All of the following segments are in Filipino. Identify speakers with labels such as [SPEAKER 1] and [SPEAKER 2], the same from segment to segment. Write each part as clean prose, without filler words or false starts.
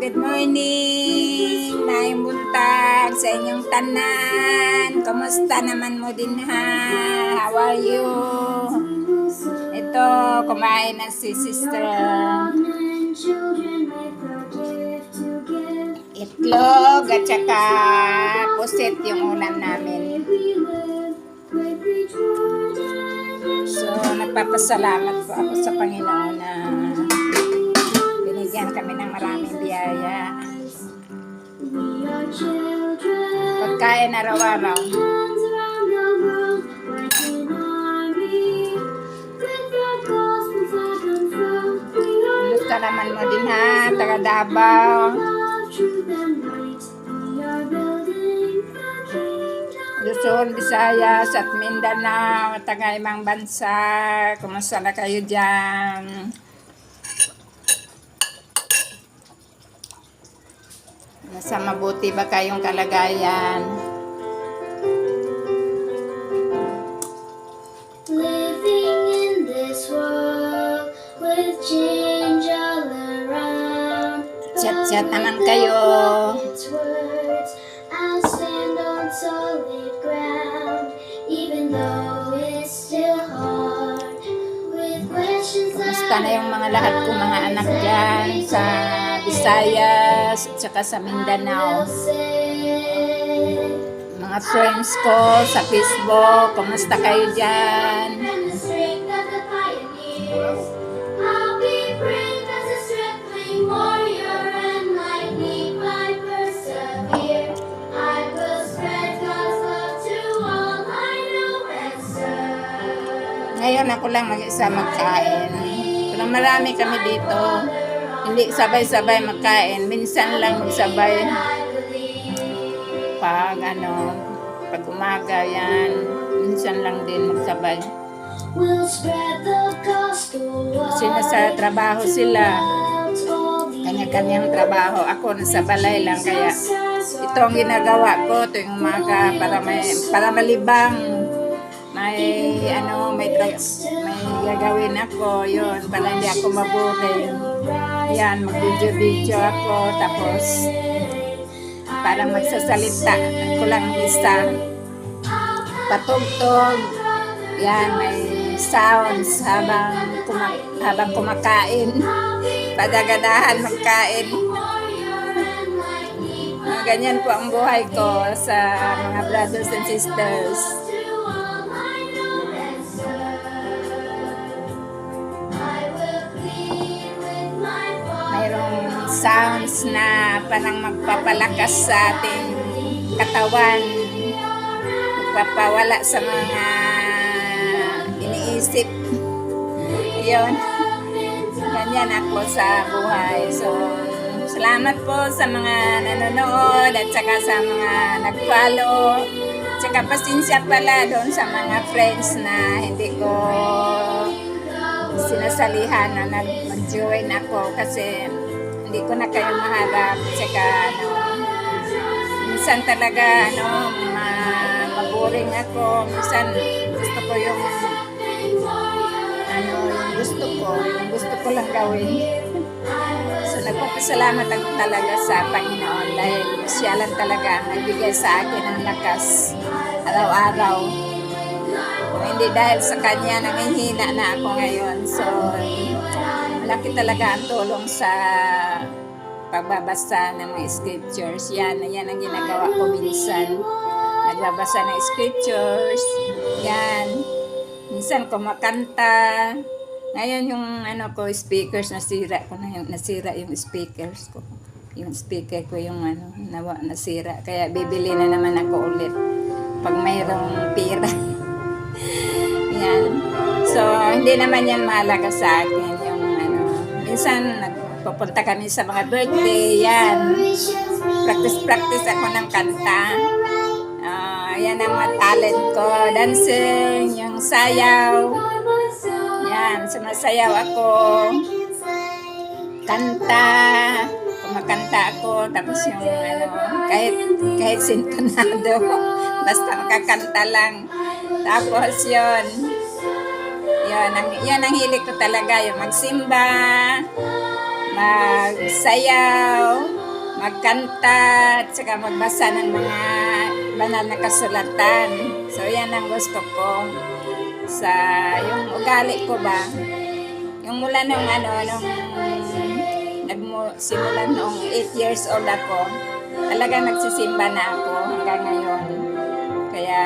[SPEAKER 1] good morning, maayong buntag sa inyong tanan. Kumusta naman mo din ha? How are you? Ito, kumain na si sister. Itlog at saka pusit yung ulam namin. So, nagpapasalamat po ako sa Panginoon na binigyan kami ng maraming biyaya. Pagkain araw-araw. Kumusta naman mo din ha, taga Davao? Luzon, Visayas at Mindanao, taga ibang bansa. Kumusta na kayo dyan? Nasa mabuti ba kayong kalagayan?
[SPEAKER 2] Living in this world with change all around.
[SPEAKER 1] Chat-chat naman kayo.
[SPEAKER 2] Its words, I'll stand on solid ground, even though it's still hard. With questions
[SPEAKER 1] Kumusta na yung mga lahat kong mga anak dyan sa Visayas at saka sa Mindanao? Mga friends ko sa Facebook, kumusta kayo dyan?
[SPEAKER 2] and the strength of the pioneers. I'll be brave as a stripling warrior, and like Nephi persevere. I will spread God's love to all I know and serve.
[SPEAKER 1] Ngayon ako lang mag-isa magkain. Pero marami kami dito. Hindi sabay-sabay magkain. Minsan lang magsabay. Pag umaga yan. Minsan lang din magsabay.
[SPEAKER 2] We'll spread the gospel
[SPEAKER 1] Kasi nasa trabaho sila. Kanya-kanyang trabaho. Ako nasa balay lang. Kaya ito ang ginagawa ko tuwing umaga para malibang. May gagawin ako. Yun, para hindi ako maboring. Yan, mag-video ako. Tapos, parang magsasalita. Ako lang isa. Patugtog. Yan, may sounds habang kumakain. Padagadahan magkain. Ganyan po ang buhay ko sa mga brothers and sisters. Mayroong sounds na parang magpapalakas sa ating katawan. Magpapawala sa mga iniisip. Yun. Ganyan ako sa buhay. So, salamat po sa mga nanonood at saka sa mga nag-follow. Tsaka pasensya pala doon sa mga friends na hindi ko sinasalihan na mag-join ako kasi hindi ko na kayo maharap. Tsaka minsan talaga maboring ako. Minsan gusto ko yung gusto ko lang gawin. So nagpapasalamat ako talaga sa Panginoon dahil siya lang talaga ang nagbigay sa akin ng lakas araw-araw. Kung hindi dahil sa Kanya, nanghihina na ako ngayon. So, malaki talaga ang tulong sa pagbabasa ng mga scriptures. Yan ang ginagawa ko minsan. Nagbabasa ng scriptures. Yan. Minsan kumakanta. Ngayon yung speakers, nasira yung speakers ko. Yung speaker ko yung nasira. Kaya bibili na naman ako ulit pag mayroong pira. Yan. So, hindi naman yan mahalaga sa akin. Yung minsan nagpupunta kami sa mga birthday. Yan. Practice ako ng kanta. Yan ang mga talent ko. Dancing, yung sayaw. Yan, sumasayaw ako. Kanta. Kumakanta ako. Tapos yung kahit sintonado. Basta makakanta lang. Tapos yan ang hilig ko talaga, yung magsimba, magsayaw, magkanta, at saka magbasa ng mga banal na kasulatan. So, yan ang gusto ko sa yung ugali ko ba. Yung mula nung simulan nung 8 years old ako, talagang nagsisimba na ako hanggang ngayon. Kaya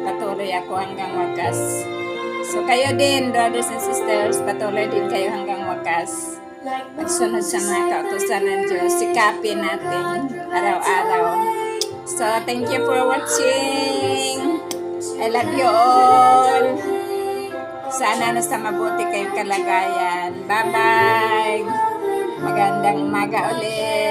[SPEAKER 1] patuloy ako hanggang wakas. So kayo din, brothers and sisters, patuloy din kayo hanggang wakas. Pagsunod sa mga kautusan ng Diyos, sikapin natin araw-araw. So, thank you for watching. I love you all. Sana nasa mabuti kayong kalagayan. Bye-bye. Magandang umaga ulit.